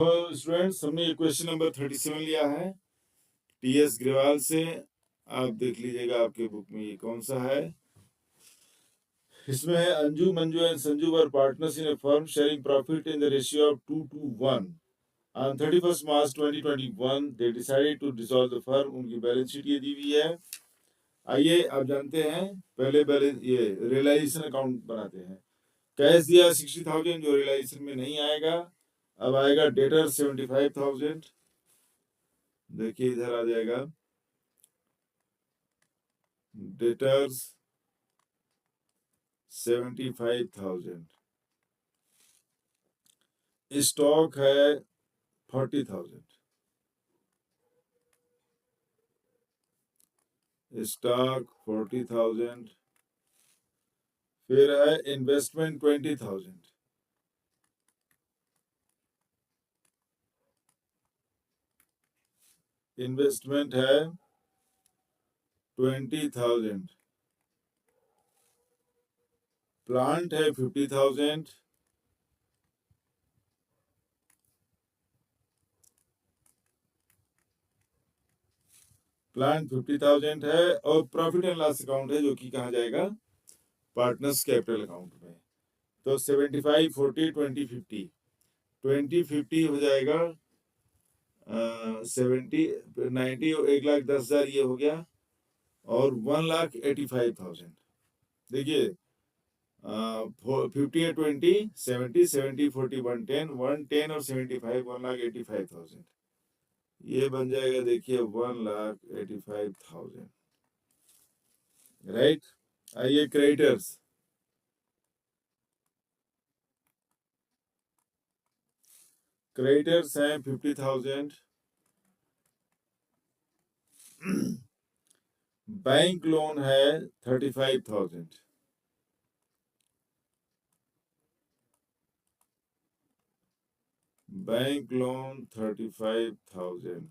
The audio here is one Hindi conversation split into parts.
तो स्टूडेंट्स, हमने ये क्वेश्चन नंबर 37 लिया है टीएस ग्रेवाल से। आप देख लीजिएगा आपके बुक में ये कौन सा है। इसमें है Anju, Manju and Sanju were partners in a firm sharing profit in the ratio of 2:1 on 31 March 2021 they decided to dissolve the firm. उनकी बैलेंस शीट ये दी हुई है। आइए आप जानते हैं, पहले बैलेंस ये रियलाइजेशन अकाउंट बनाते हैं। कैश दिया 60,000 जो रियलाइजेशन में नहीं आएगा। अब आएगा डेटर 75,000। देखिए इधर आ जाएगा डेटर्स 75,000। स्टॉक है 40,000। स्टॉक 40,000। फिर है इन्वेस्टमेंट 20,000। इन्वेस्टमेंट है 20,000। प्लांट है 50,000। प्लांट 50,000 है और प्रॉफिट एंड लॉस अकाउंट है जो कि कहा जाएगा पार्टनर्स कैपिटल अकाउंट में। तो 75, 40, 20, 50। 20, 50 हो जाएगा 70, 90, 1,10,000 ये हो गया और 1,85,000। देखिए 50 है 20, 70, 70, 40, 110, 110 और 75, 1,85,000। ये बन जाएगा देखिए 1,85,000। राइट। आइए क्रेडिटर्स। क्रेडिटर्स हैं 50,000। बैंक लोन है 35,000। Bank loan 35,000।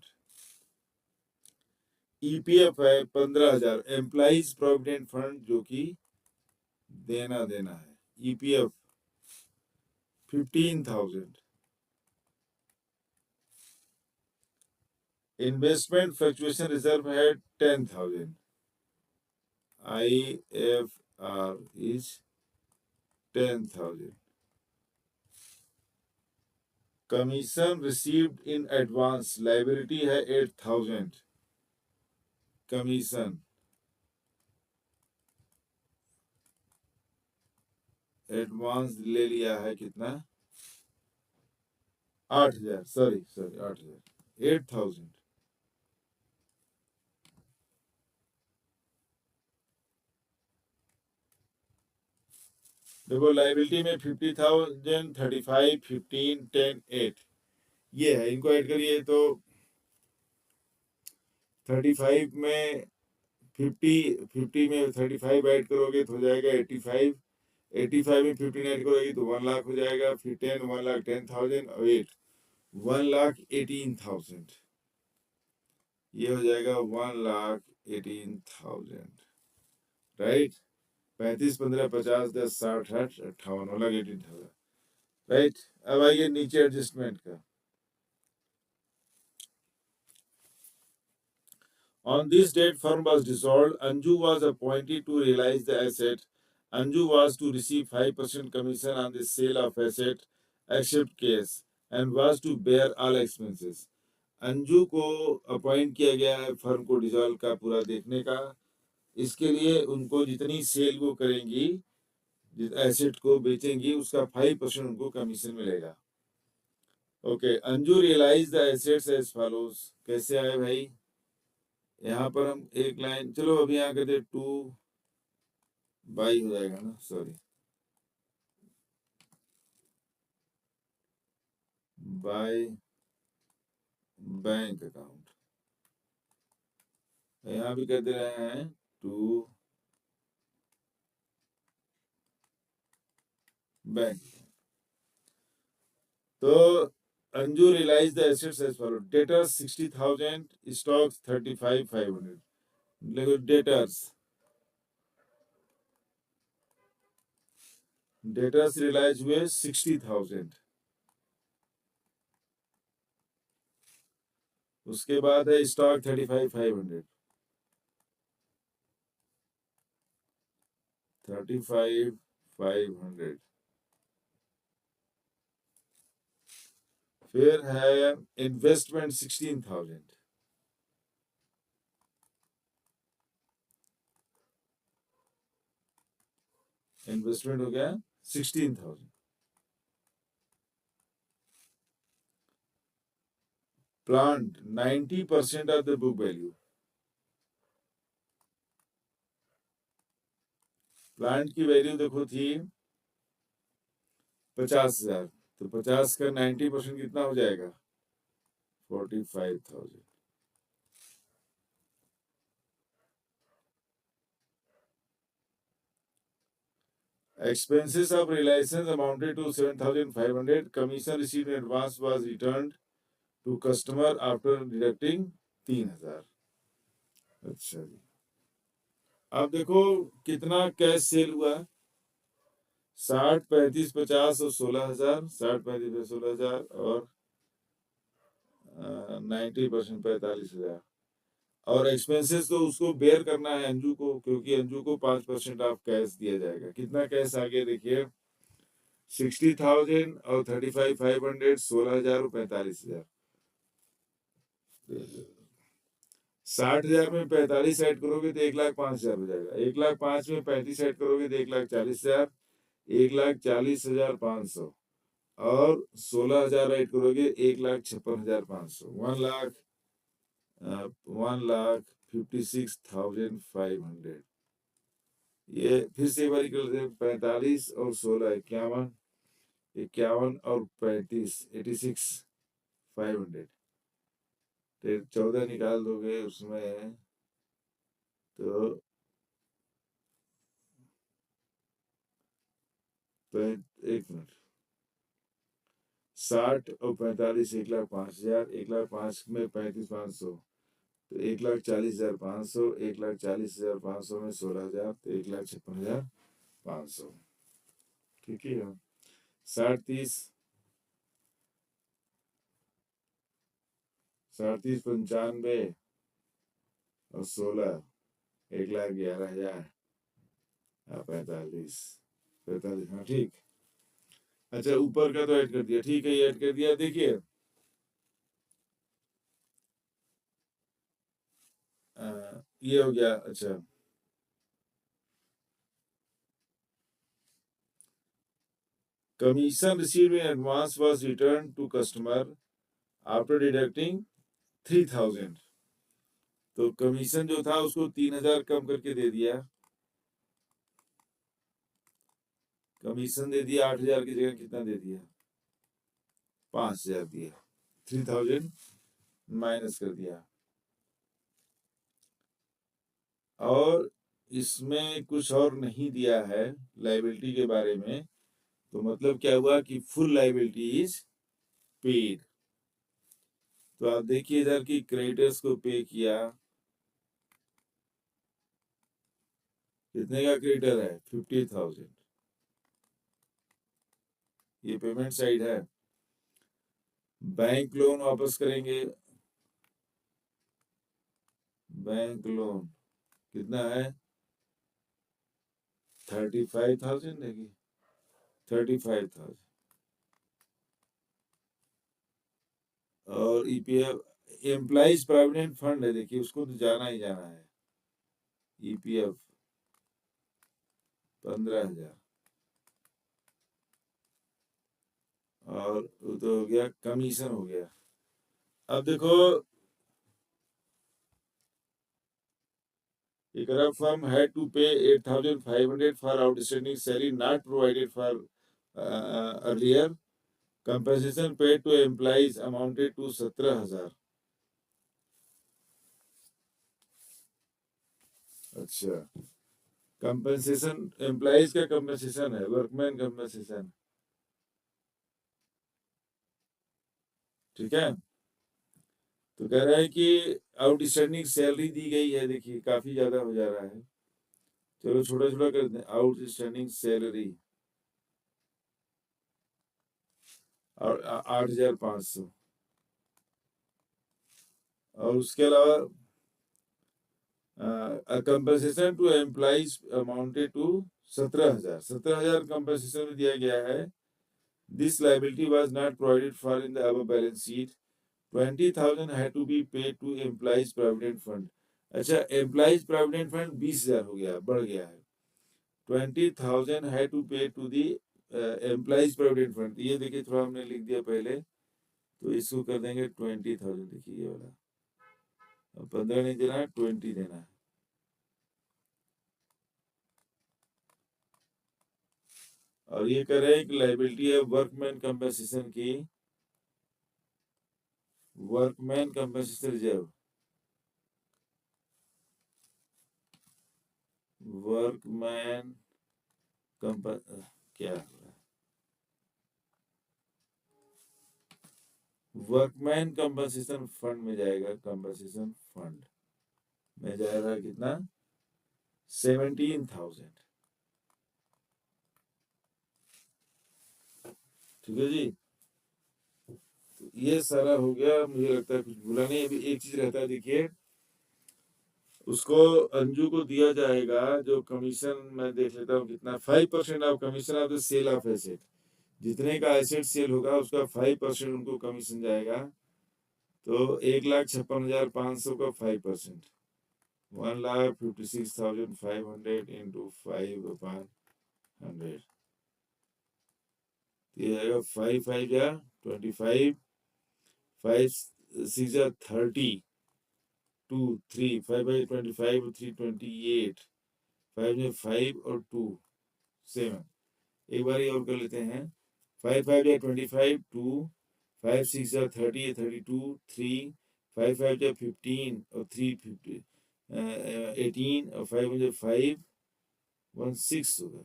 ईपीएफ है 15,000। एम्प्लॉइज प्रोविडेंट फंड जो कि देना देना है। ईपीएफ 15,000। इन्वेस्टमेंट फ्लक्चुएशन रिजर्व है 10,000। IFR is 10,000. Commission received in advance liability है 8,000। कमीशन एडवांस ले लिया है कितना 8,000। सॉरी 8,000 8,000। देखो लाइबिलिटी में 50,000, 35, 15, 10, 8 ये है। इनको ऐड करिए तो 35 में 50 में 35 ऐड करोगे तो हो जाएगा 85। 85 में 15 ऐड करोगे तो 1 लाख हो जाएगा। फिर 10, 1,10,000 और 8, 1,18,000। ये हो जाएगा 1,18,000। राइट। 35, 15, 50, 10, 60, 60, 58, 1,18,000। राइट। अब आइए नीचे एडजस्टमेंट का। On this date, firm was dissolved. Anju was appointed to realize the asset. Anju was to receive 5% commission on the sale of asset, except case, and was to bear all expenses. Anju को अपॉइंट किया गया है फर्म को डिसॉल्व का पूरा देखने का। इसके लिए उनको जितनी सेल वो करेंगी, जिस एसेट को बेचेंगी, उसका 5% उनको कमीशन मिलेगा। Okay. Anju realise the assets as follows. कैसे आए भाई? यहाँ पर हम एक लाइन, चलो अभी यहाँ कहते 2/2 हो जाएगा ना, सॉरी, बाय बैंक अकाउंट। यहाँ भी कहते रहे हैं 2 बैंक। तो Anju realise the assets as follow. Debtors 60,000, stocks 35,500। देखो डेटर्स रियलाइज हुए 60,000। उसके बाद है स्टॉक 35,500, 35,500। फिर है इन्वेस्टमेंट 16,000, इन्वेस्टमेंट हो गया 16,000। Plant 90% of the book value, plant की वैल्यू देखो थी 50,000, तो 50 का 90% कितना हो जाएगा? 45,000। Expenses of realizations amounted to 7,500. Commission received in advance was returned to customer after deducting 3,000। अच्छा जी, अब देखो कितना कैश सेल हुआ। 60, 35, 50 और 16,000। 60, 35, 16,000 और 90% 45,000। और एक्सपेंसेस तो उसको बेयर करना है अंजू को, क्योंकि अंजू को 5% ऑफ कैश दिया जाएगा। कितना कैश आगे देखिए, 60,000 और 35,500, 16,000 और 45,000। 60,000 में 45 ऐड करोगे तो 1,05,000 हो जाएगा। 1,05,000 में 35 ऐड करोगे तो 1,40,000, 1,40,500 और 16,000 ऐड करोगे 1,56,500। 1,56,500। ये फिर से एक बार कर लेते हैं। 45 और 16 51, 51 और 35 86,500। फिर 14 निकाल दोगे उसमें तो एक मिनट, 60 और 45 1,05,000, 1,05,000 में 35,500 तो 1,40,500, 1,40,500 में 16,000 तो 1,56,500। ठीक है। 60 30, 60 30 95 और 16 1,11,000 45 45। हाँ ठीक। अच्छा ऊपर का तो ऐड कर दिया, ठीक है, ये ऐड कर दिया। देखिए ये हो गया। अच्छा commission received in advance was return to customer after deducting 3,000। तो कमीशन जो था उसको 3,000 कम करके दे दिया। कमीशन दे दिया 8,000 की जगह कितना दे दिया? 5,000 दिया। 3,000 माइनस कर दिया। और इसमें कुछ और नहीं दिया है लाइबिलिटी के बारे में, तो मतलब क्या हुआ कि फुल लाइबिलिटी इज पेड। तो आप देखिए इधर की क्रेडिटर्स को पे किया, कितने का क्रेडिटर है? 50,000। ये पेमेंट साइड है। बैंक लोन वापस करेंगे। बैंक लोन कितना है? 35,000 देखिए, 35,000। और ईपीएफ एम्प्लॉइज प्रोविडेंट फंड है, देखिए उसको तो जाना ही जाना है। ईपीएफ 15,000। और वो तो हो गया, कमीशन हो गया। अब देखो a corrupt firm had to pay 8,500 for outstanding salary not provided for earlier. Compensation paid to employees amounted to 17,000। अच्छा कंपनसेशन एम्प्लॉइज का कंपनसेशन है, वर्कमैन कंपनसेशन। ठीक है। तो कह रहा है कि आउटस्टैंडिंग सैलरी दी गई है, देखिए काफी ज्यादा हो जा रहा है। चलो छोटा छोटा कर दें, आउटस्टैंडिंग सैलरी और 8,500। और उसके अलावा compensation to employees amounted to 17,000 compensation में दिया गया है. This liability was not provided for in the above balance sheet. 20,000 had to be paid to employees provident fund. अच्छा, एम्प्लॉइज प्रोविडेंट फंड 20,000 हो गया, बढ़ गया है. 20,000 had to pay to the employees provident fund. ये देखिए थोड़ा हमने लिख दिया पहले, तो इसको कर देंगे 20,000. देखिए ये वाला 15 नहीं देना है, 20 देना है. और ये कह रहे हैं कि लाइबिलिटी है वर्कमैन कंपनसेशन की, वर्कमैन कंपनसेशन रिजर्व, वर्कमैन कंपन क्या वर्कमैन कंपनसेशन फंड में जाएगा. कंपनसेशन फंड में जाएगा कितना? 17,000. ठीक है जी. तो ये सारा हो गया. मुझे लगता है कुछ भूला नहीं. अभी एक चीज रहता है, देखिए उसको अंजू को दिया जाएगा जो कमीशन. मैं देख लेता हूँ कितना. 5% of commission of the sale of asset. जितने का एसेट सेल होगा उसका 5% उनको कमीशन जाएगा. तो 1,56,500 का 5%, 1,56,500 इंटू 5/100. ये जाएगा 5 5 या 25, 5 6 या 30, 2 3 5 by 25 और 3 28, 5 में 5 और 2 7. एक बार ये और कर लेते हैं. 5 5 या 25, 2 5 6 या 30 या 32, 3 5 5 या 15 और 3 50 18 और 5 मुझे 5 16 होगा.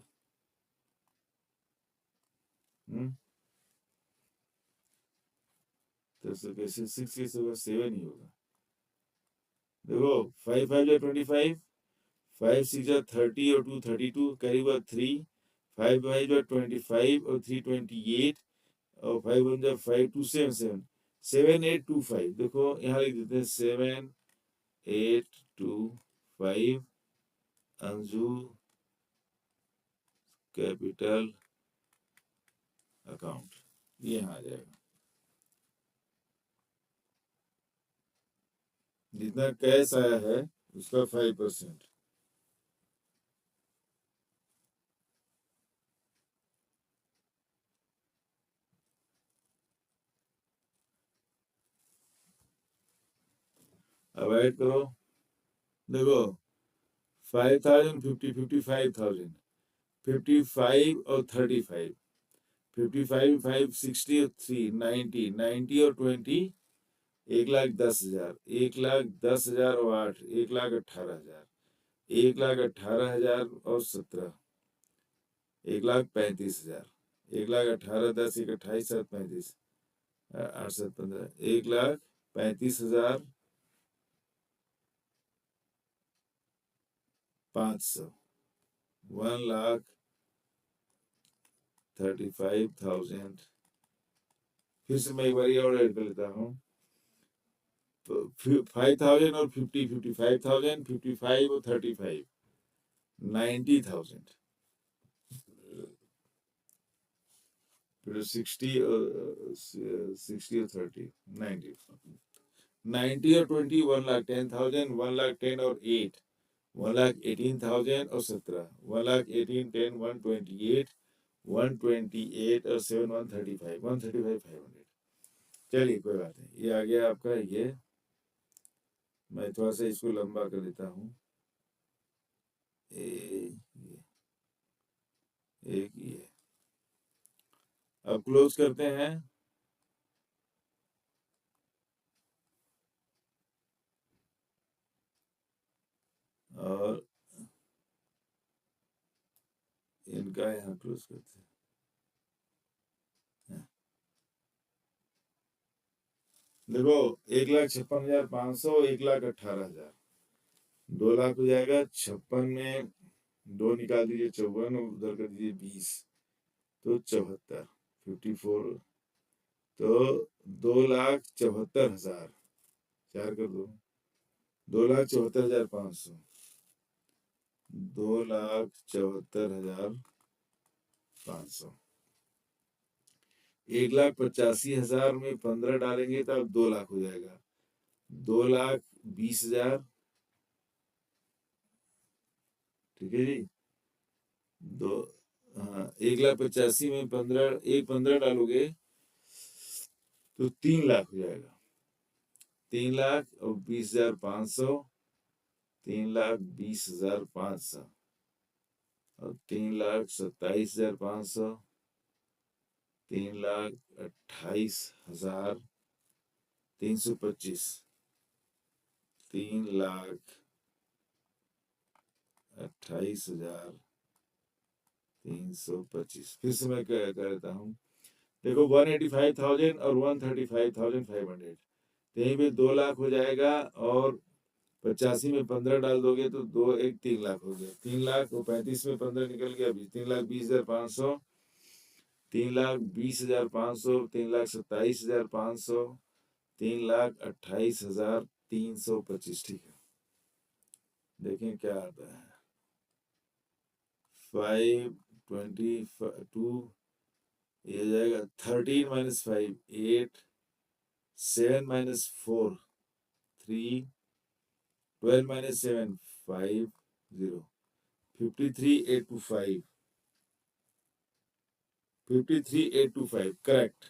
तो कैसे 6 कैसे होगा? 7 ही होगा. देखो 5 5 या 25, 5 6 या 30 और 2 32, कैरी हुआ 3, 5 5 या 25 और 3 28 और 5 1 जा 5 2 7 7 7 8 2 5. देखो यहाँ लिख देते हैं 7 8 2 5 अंजू कैपिटल अकाउंट. ये यहाँ आ जाएगा. जितना कैश आया है उसका 5%. अब ऐड करो. देखो 5,000 50 55,000 55 और 35, 55 5 60 और 3 90 90 और 20 1,10,000, 1,10,000 और 8 1,18,000, 1,18,000 और 17 1,35,000, 1,18,000 10 1 28 7 35 8 7 15 1,35,500, 1,35,000. फिर से मैं एक बार और ऐड कर लेता हूँ. तो 5,000 और 50 55,000 55 और 35 90,000. फिर 60 और 30 90 90 और 20 1,10,000 1,10,000 और 8 1,18,000 और 17 1,18,000 10 128 128 और 7 135 135,500. चलिए कोई बात नहीं. ये आ गया आपका. ये मैं थोड़ा सा इसको लंबा कर देता हूँ. एक ये. अब क्लोज करते हैं. और इनका यहाँ क्लोज करते हैं. देखो 1,56,500, 1,18,000, 2,00,000 हो जाएगा. 56 में 2 निकाल दीजिए 54, उधर कर दीजिए 20, तो 74 54. तो 2,74,000 4 कर दो, 2,74,500, 2,74,500। 1,85,000 में 15 डालेंगे तो अब 2 लाख हो जाएगा। 2,20,000, ठीक है जी। दो, हाँ, 1,85,000 में 15 डालोगे तो 3 लाख हो जाएगा। 3 लाख और 20,500, 3,20,500 और 3,27,500, 3,28,325, 3,28,325। फिर से मैं क्या कहता हूँ, देखो 185,000 और 135,500, यहीं पे 2 लाख हो जाएगा और 85 में 15 डाल दोगे तो 3 लाख हो गया। 3 लाख और 35 में 15 निकल गया, अभी 3,20,500, 3,20,500, 3,27,500, 3,28,325। ठीक है, देखें क्या आता है। 522, ये जाएगा 13 - 5 8, 7 - 4 3, 12 - 7 5 0, 53,825, 53,825 करेक्ट।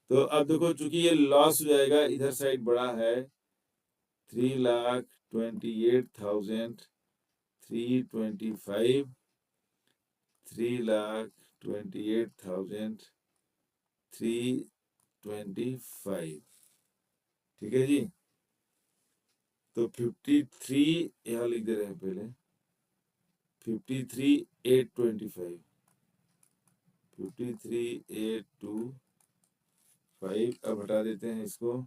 तो अब देखो चूंकि ये लॉस हो जाएगा, इधर साइड बड़ा है, 3,28,325, 3,28,325, ठीक है जी। तो 53 यहाँ लिख दे रहे हैं पहले, 53,825, 53,825। अब हटा देते हैं इसको,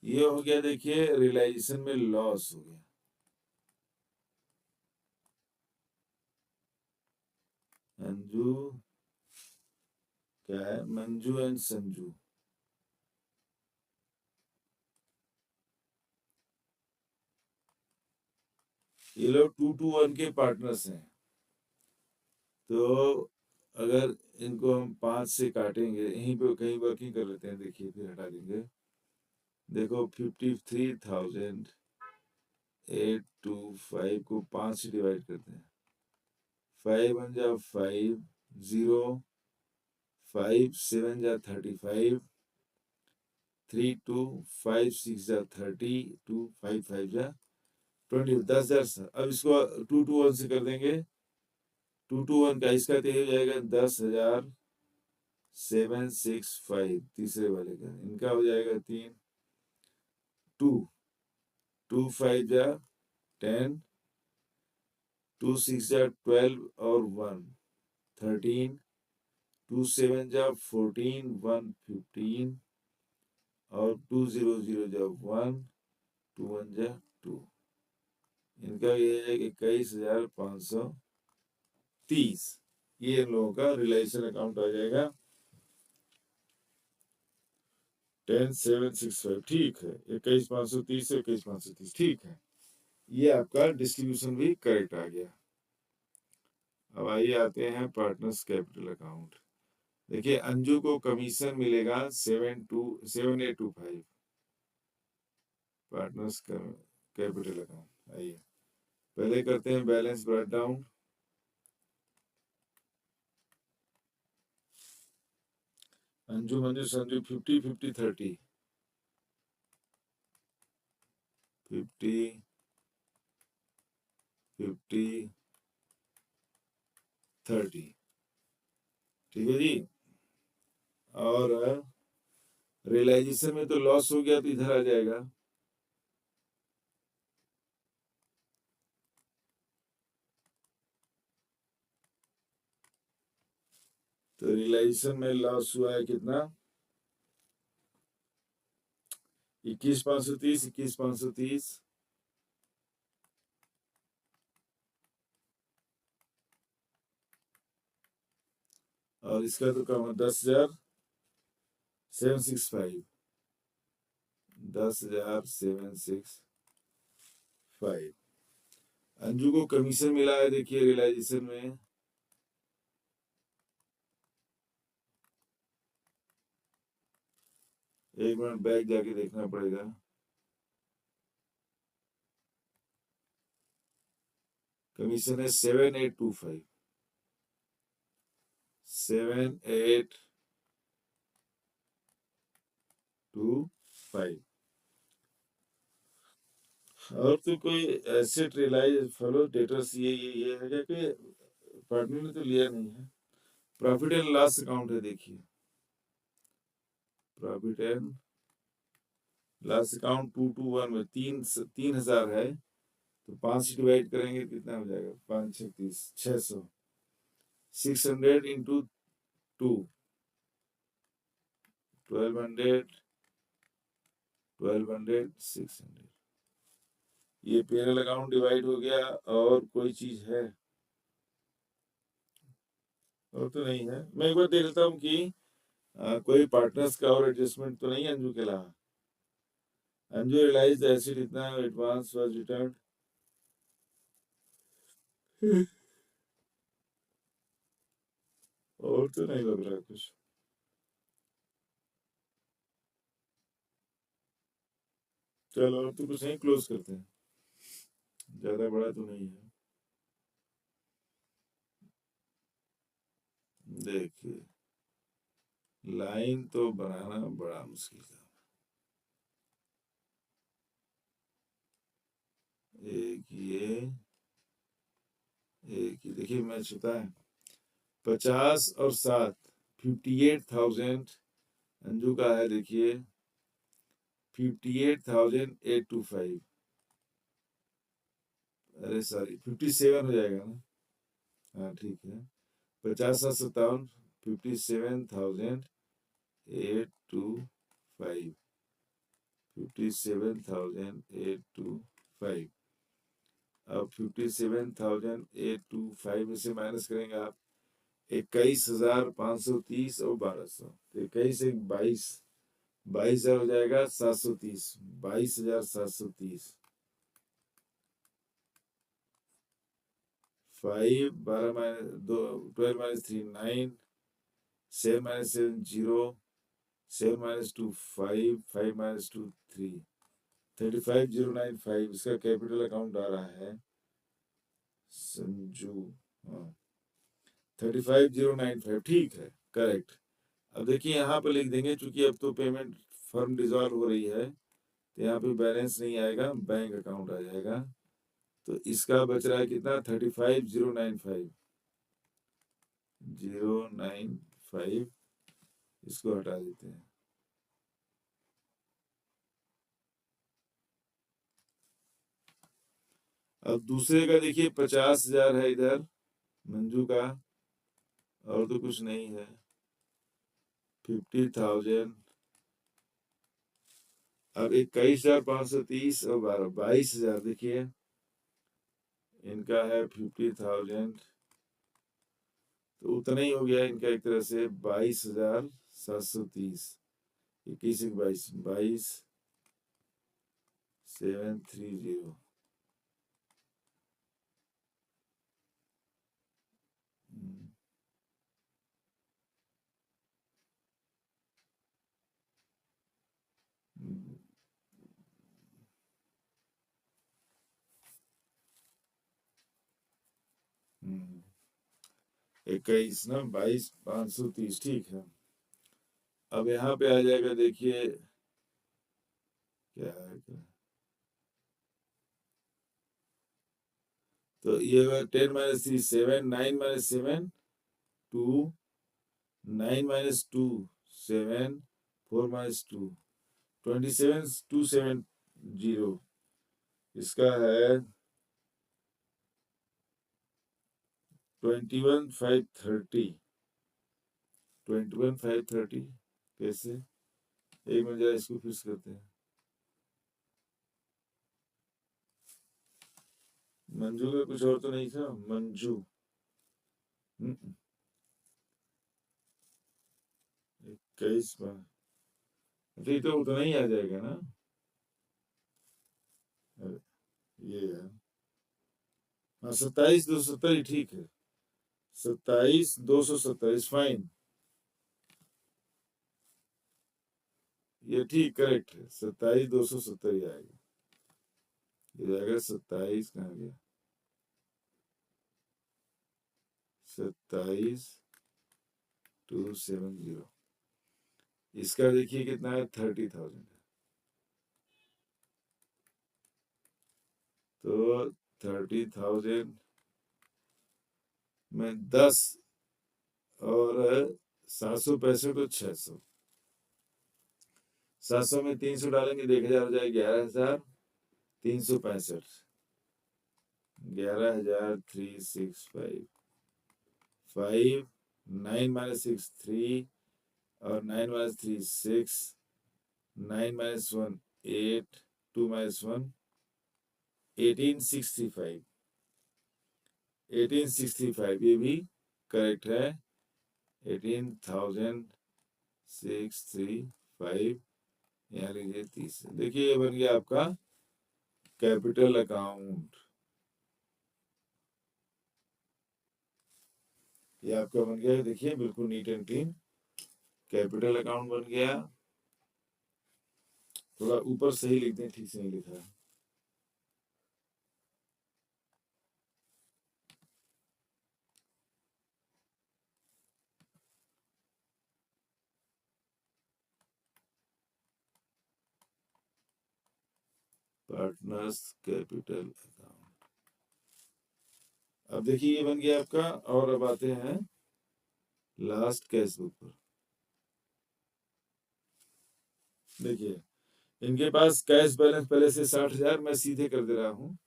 ये हो गया। देखिए रियलाइजेशन में लॉस हो गया। अंजू क्या है, मंजू एंड संजू, ये लोग 2-1 के पार्टनर्स हैं। तो अगर इनको हम 5 से काटेंगे, यहीं पे कहीं वर्किंग कर लेते हैं, देखिए फिर हटा देंगे। देखो 53,825 को 5 से डिवाइड करते हैं, 5 1 जा 5 0, 5 7 जा 35, 3 2 5 6 जा 30, 2 5 5 जा 20, 10,000। अब इसको 2-1 से कर देंगे, 2-1 का इसका तो हो जाएगा 10,765, तीसरे वाले का इनका हो जाएगा 3, 2 2 5 जा 10, 2 6 जा 12 और 1 13, 2 7 जा 14, 1 15 और 2 0 0 जा 1, 2 1 जा 2, इनका ये है 21,530। ये इन लोगों का रिलेशन अकाउंट आ जाएगा 10,765। ठीक है, 21,530 से 21,530, ठीक है। ये आपका डिस्ट्रीब्यूशन भी करेक्ट आ गया। अब आइए आते हैं पार्टनर्स कैपिटल अकाउंट। देखिए अंजू को कमीशन मिलेगा 7,825, पार्टनर्स कैपिटल अकाउंट। आइए पहले करते हैं balance break down. Anju Manju Sanju 50 50 30, 50 50 30, ठीक है जी। और रियलाइजेशन में तो लॉस हो गया तो इधर आ जाएगा, तो रियलाइजेशन में लॉस हुआ है कितना, 21,530, 21,530, और इसका तो कम 10,765, 10,765। अंजू को कमीशन मिला है देखिए रियलाइजेशन में, एक मिनट बैक जाके देखना पड़ेगा। कमीशन है 7,825, 7,825। और तो कोई एसेट रियलाइज फॉलो डेटर्स ये है क्या कि पार्टनर ने तो लिया नहीं है। प्रॉफिट एंड लॉस अकाउंट है देखिए, प्रॉफिट एंड लॉस अकाउंट 221 में 3,000 है, तो 5 से डिवाइड करेंगे कितना हो जाएगा, 5 6 30, 600, 600 इंटू 2, 1200, 1200, 600। ये पेरल अकाउंट डिवाइड हो गया। और कोई चीज है और तो नहीं है। मैं एक बार देख लेता हूँ कि कोई पार्टनर्स का और एडजस्टमेंट तो नहीं है अंजू के अलावा। अंजू रियलाइज एसिड इतना एडवांस वाज रिटर्न, और तो नहीं लग रहा कुछ। चलो और तो कुछ नहीं, क्लोज करते हैं, ज्यादा बड़ा तो नहीं है। देखिए लाइन तो बनाना बड़ा मुश्किल था। एक ये देखिए मैच होता है 50 और 7, 58,000 अंजू का है देखिए, 58,825। अरे सॉरी 57 हो जाएगा ना, हाँ ठीक है। 50 7 57, 57,825, 57,825। अब 57,825 में से माइनस करेंगे आप 21,530 और 1200, तो 21 एक 22, 22,000 हो जाएगा 730, 22,730। 5 12 minus 2, 12 minus 3 9, 7 minus 7 0, 7 minus 2 5, 5 minus 2 3, 35,095। इसका कैपिटल अकाउंट आ रहा है संजू, हाँ 35,095, ठीक है करेक्ट। अब देखिए यहाँ पे लिख देंगे, चूंकि अब तो पेमेंट फर्म डिजॉल्व हो रही है, तो यहाँ पे बैलेंस नहीं आएगा, बैंक अकाउंट आ जाएगा। तो इसका बच रहा है कितना, 35,095, 095, इसको हटा देते हैं। अब दूसरे का देखिए 50,000 है इधर मंजू का, और तो कुछ नहीं है। 50,000, अब 21,530 और 12, 22,000 देखिए इनका है 50,000, तो उतना ही हो गया इनका एक तरह से 22,730, 21 एक 22, 22,730। हम्म, 21 ना 22,530, ठीक है। अब यहाँ पे आ जाएगा देखिए क्या है क्या, तो ये 10 माइनस 3 7, 9 माइनस 7 2, 9 माइनस 2 7, 4 माइनस 2 27,270। इसका है 21,530, 21,530 कैसे, एक मिनट जरा इसको फिक्स करते हैं। मंजू का कुछ और तो नहीं था, मंजू, 21 तो ये तो उतना ही आ जाएगा ना। ये है हाँ, 27,270 ही ठीक है। 27,270 इज फाइन। ये ठीक करेक्ट है, 27,270 ही आएगा। ये जाएगा 27 कहाँ गया, 27,270। इसका देखिए कितना है, 30,000 है। तो 30,000 में 10 और 765 तो 600, 700 में 300 डालेंगे, 1,000 हो जाए 11,365। 11,365। 5 9 minus 6 3 और 9 minus 3 6, 9 minus 1 8, 2 minus 1 1865। 1865 ये भी करेक्ट है। 18,635 यहाँ लीजिए 30। देखिए ये बन गया आपका कैपिटल अकाउंट। ये आपका बन गया, देखिए बिल्कुल neat and clean capital account बन गया। थोड़ा ऊपर सही लिखते हैं, ठीक से नहीं लिखा है। Partners capital account. अब देखिए ये बन गया आपका। और अब आते हैं लास्ट कैश बुक पर। देखिए इनके पास कैश बैलेंस पहले से 60,000, मैं सीधे कर दे रहा हूँ।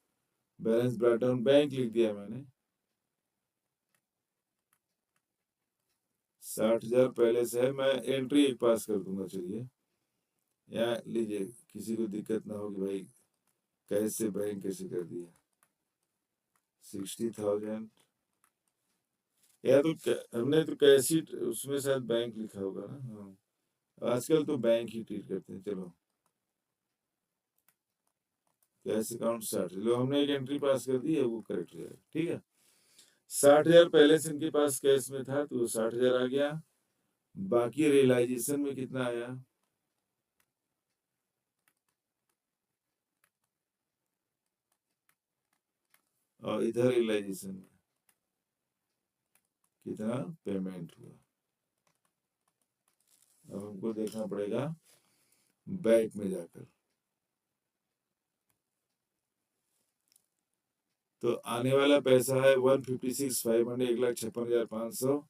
बैलेंस ब्रॉट डाउन बैंक लिख दिया मैंने। 60,000 पहले से है, मैं एंट्री एक पास कर दूंगा। चलिए यहाँ लीजिए, किसी को दिक्कत ना हो कि भाई कैश से बैंक कैसे कर दिया। 60,000 या तो हमने तो कैश ही उसमें शायद बैंक लिखा होगा ना। हाँ आजकल तो बैंक ही ट्रीट करते हैं। चलो कैश अकाउंट 60, लो हमने एक एंट्री पास कर दी है, वो करेक्ट हो जाएगा। ठीक है, 60,000 पहले से इनके पास कैश में था तो 60,000 आ गया। बाकी रियलाइजेशन में कितना आया, और इधर रियलाइजेशन में कितना पेमेंट हुआ। अब हमको देखना पड़ेगा बैंक में जाकर। तो आने वाला पैसा है 156,500, 1,56,500।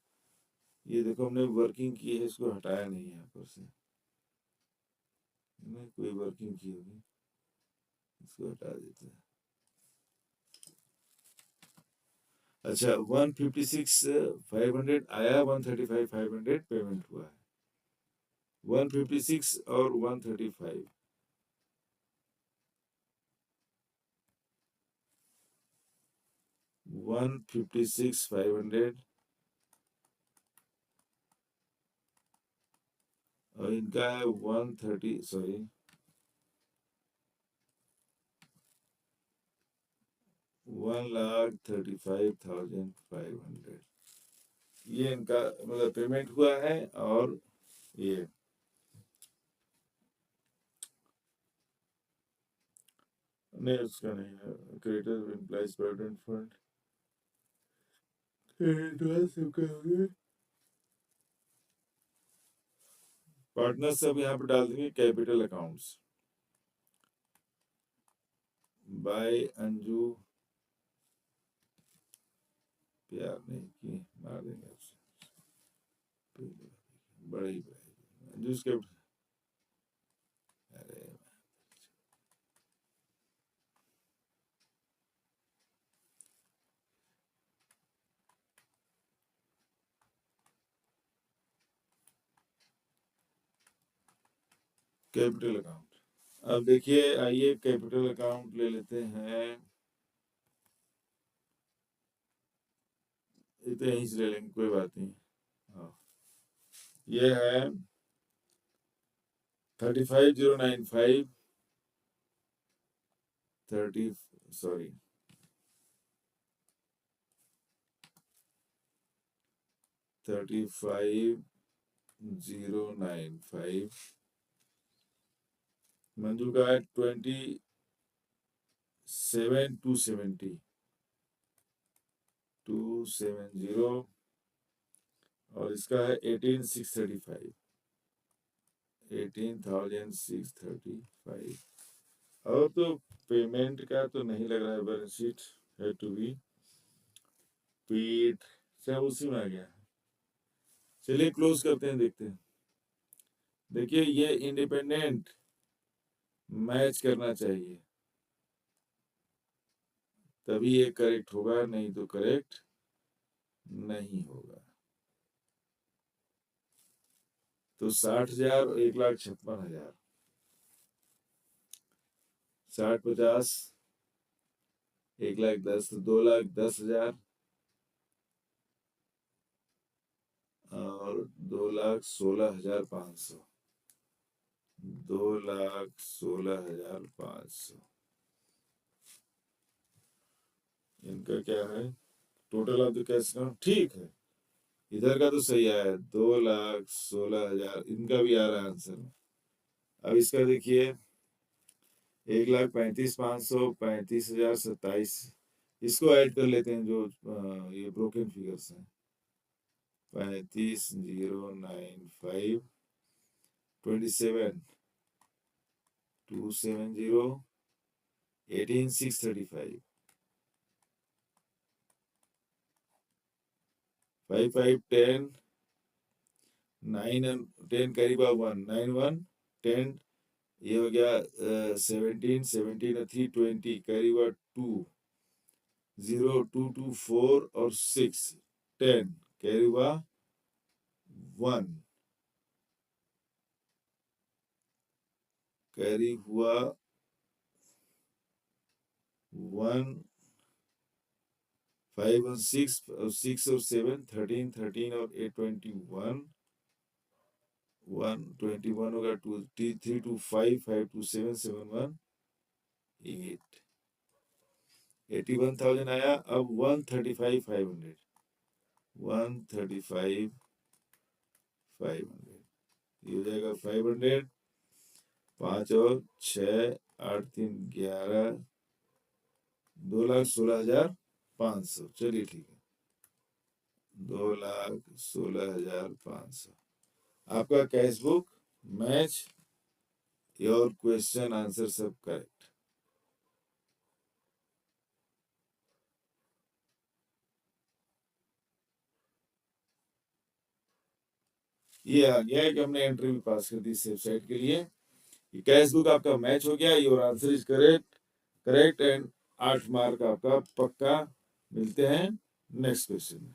ये देखो हमने वर्किंग की है, इसको हटाया नहीं है यहाँ पर से। नहीं कोई वर्किंग की होगी, इसको हटा देते हैं। अच्छा 156,500 आया, 135,500 पेमेंट हुआ है। 156 और 135, 156,500 और इनका है 130, सॉरी 1,35,500। ये इनका मतलब पेमेंट हुआ है। और ये नहीं, उसका नहीं है। Creditor employees provident fund, partner सब यहाँ पे डाल देंगे कैपिटल अकाउंट्स। बाय अंजू, प्यार नहीं की मार देंगे आपसे, बड़ा ही अंजू के। अरे कैपिटल अकाउंट। अब देखिए आइए कैपिटल अकाउंट ले लेते हैं। ये तो यहीं से ले लेंगे, कोई बात नहीं। हाँ ये है 35,095 35,095 मंजू का है 27,270 और इसका है 18,635 और तो पेमेंट का तो नहीं लग रहा है, बैलेंस शीट है टू बी पेड सब उसी में आ गया। चलिए क्लोज करते हैं, देखते हैं। देखिए ये इंडिपेंडेंट मैच करना चाहिए, तभी ये करेक्ट होगा, नहीं तो करेक्ट नहीं होगा। तो 60,000 और 1,56,000, 60-50 1,10,000 तो 2,10,000 और 2,16,500 2,16,500 इनका क्या है total of the cash account. ठीक है, इधर का तो सही आया 2,16,000, इनका भी आ रहा है आंसर। अब इसका देखिए 1,35,500 35,027, इसको ऐड कर लेते हैं जो ये ब्रोकन फिगर्स हैं। 35,095 27,270 18,635 5 5 10 9 and 10 करीब 1 9 1 10 ये हो गया 17 17 और 3 20 करीब 2 0 2 2 4 और 6 10 करीब 1 कैरी हुआ 1 5 और 6 और 6 और 7 13 13 और 8 21 1 21 होगा 2 3 2 5 5 2 7 7 1 8 81,000 आया। अब 135,500 135,500 ये हो जाएगा 500 5 और 6 8 3 11 2,16,500। चलिए ठीक है 2,16,500 आपका cash book match your question answer सब करेक्ट। ये आ गया है कि हमने एंट्री भी पास कर दी सेफ साइड के लिए। कैश बुक आपका मैच हो गया, your answer is correct and 8 mark आपका पक्का। मिलते हैं नेक्स्ट क्वेश्चन में।